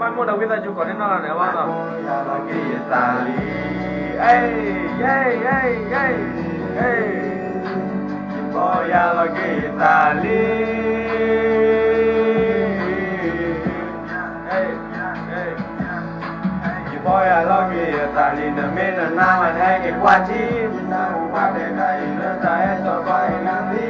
mai mua đầu cái ta chụp có đến nào này bao giờ ê ê ê ê ê boy ya la que ta li ê ê boy ya la que ta li na me na na ma hai cái qua chi na qua để đây nó trái cho vai na đi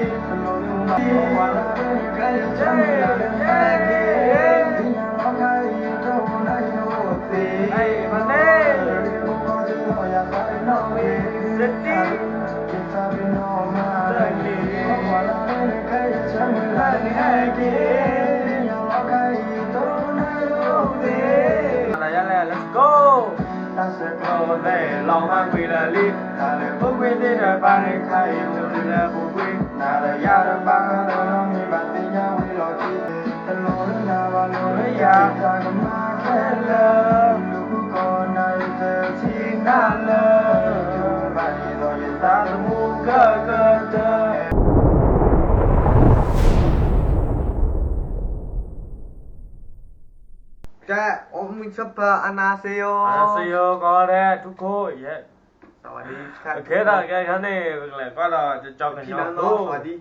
Let's go. Lòng mang quỳ là li, là lời phúc quy thế đời ba này khai yêu là phúc quy, là lời gia đời ba đời nó mi bạn tình nhau đi lo chi, tình lối nào và lối gia ta cầm má khe lơ, lúc còn này giờ chi na lơ, và đi rồi ta sẽ mua cơ cơ cơ. Dạ, mình sắp 안녕하세요. 안녕하세요. có đâyทุกคนyeah. สวัสดีครับ โอเคđó cái này lại qua là cho cái nhau ส tu วัสดี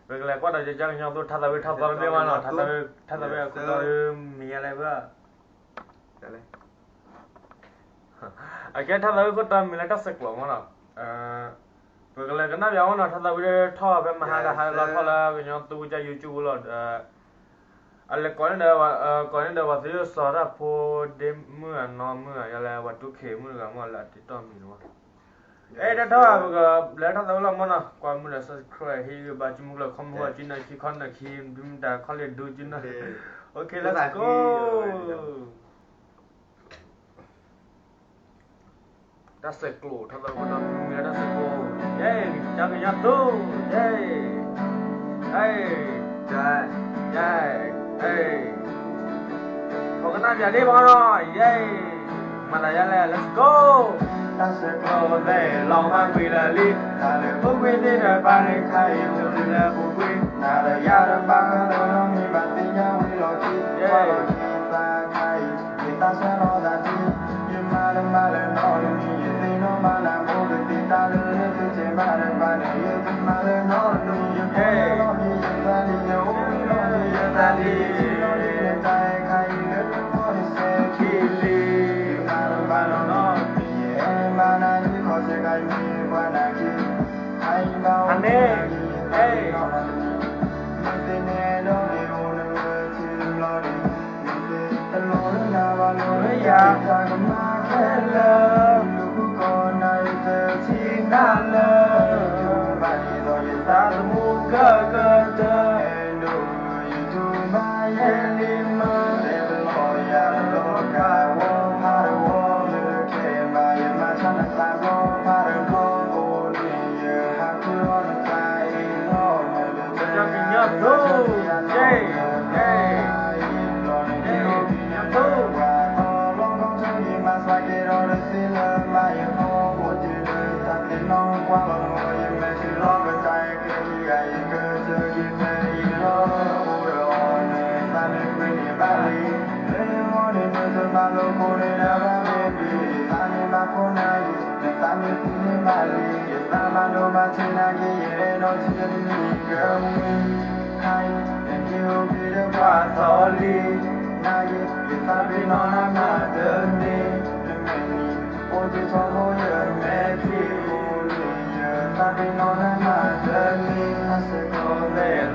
vậy lại qua là cho cái nhau tu thật là biết thật là biết mà nó thật là biết cũng tôi miอะไรเพื่อ อะไร cái thật là biết cũng tôi mi lại các sực lỏng mà nó vậy lại cái nào vậy nó thật là biết thọ về mà hai là thọ là cái nhau tu cho YouTube rồiอะไรก่อนเดี๋ยวว่าสิสอระโพเดเมื่อนอเมื่ออะไรวัตถุเขมือกับมันละติดต่อมีเนาะเอ๊ะถ้าก็แล้วถ้าเรามันน่ะก่อนมื้อ subscribe ให้บาจิมุกละคอมว่าจินน่ะคิคอนน่ะคิมดุมตาคอลเลดูจินน่ะโอเค let's go ดัสเซโกถ้าเรามันมีดัสเซโกเย้จักรยานตู้เย้เอ้ย ใช่ เย้เอ้ยขอกันหน้าอย่าได้บ่เนาะเย้มาละยะแล้ว let's go ดัสเซโกได้ลองมาคุยละลิถ้าเลยพวกวิธีได้บ้านให้ใครอยู่ในแล้วพวกวิน่าละยะได้บ้างเราต้องมีบัตรที่ยาวให้รอที่ว่าเราคิดตาใครมีตาเส้นรอตาที่ยืมมาเลยนอนมียืมที่นอนมาหน้าโมดติดตาเลยที่เจ็บมาเลยบ้านยืมที่มาเลยนอนมียืมที่นอนมียืมตาที่ยาวมีนอนมียืมตาที่นอนในใจใครเลือกนอนเสียคิดลีมาเลยบ้านนอนมีมาหน้าที่ขอเสียใจมีวันไหนคิดให้เบาอันนี้เอ้ยมันเป็นแน่นอนที่อุ่นเมื่อที่รอดีตลอดหน้าวันเลยอยากจากมาแค่เลิกลูกก่อนในเจอที่นั่นเลยบ้านที่เราอยู่ตาสมุกเกอเกอเจอดูอยู่ดูมาเย็นลิมเดินลอยยาโลกาวพาร์วอลเคมาเยมาชันตาโลพาร์วอลโอลีเยฮักคือวันใจโลจะกินยาดูเย้เย้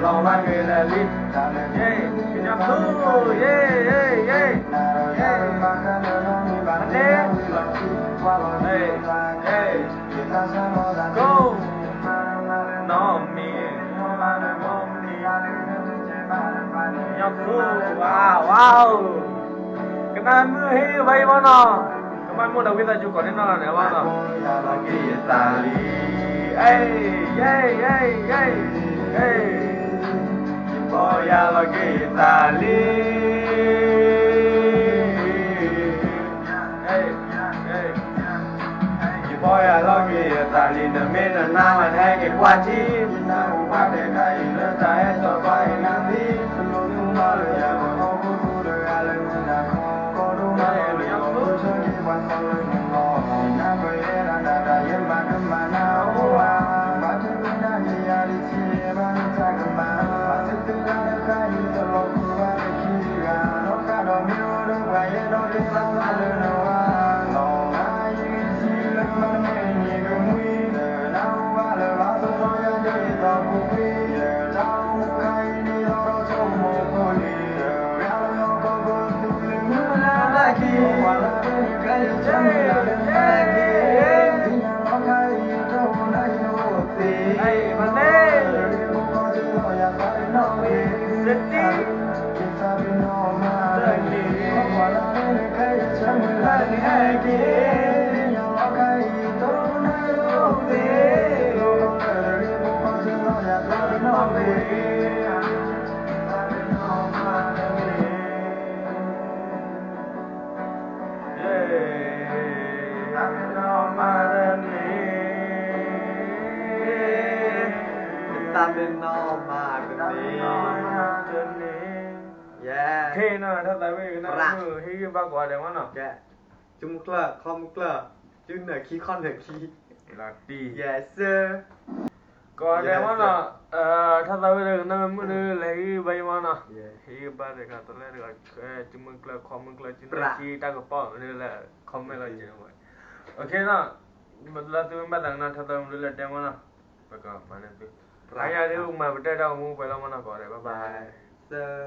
lòng mang người là lít, yeah, cái nhạc thu, yeah, yeah, yeah, yeah, hey, go, nó mi, nhạc thu, wow, wow, cái này mưa hi vậy mà nó, cái mai mua đầu cái ta chụp có đến nào này bao giờ, hey, yeah, yeah, yeah, hey. Voy a la guitarra. Voy a la guitarra. Na me na na ma hai cái qua chi na qua để đây nó trái cho vai na đi luôn luôn mà ya mà không có được ai lên na không ตามเป็นนอมาตัวนี้เย้ ခေနာထပ်တယ်ဝေးနာဟေးဘကွာတယ်မနော် แกจุมุกเลอคอมมุกเลอจุนเหนือคีคอนเหนือคี လာတီ yes sir ကွာတယ်မနော်ထပ်တယ်ဝေးနာမလေဘိုင်မနော် yeah ဟေးဘာတဲ့ကတော့လည်းကျမကလခေါမကလကျနေချီတာကပေါ့လေခေါမကကျနေဝေးโอเคနော်မလာသူမတန်းနာထပ်တယ်မလို့တယ်မနော်ဘကမနေပြီအားရတဲ့ဥမာဗတက်တော့မူပဲတော့မနော်ကွာတယ်ဘိုင် sir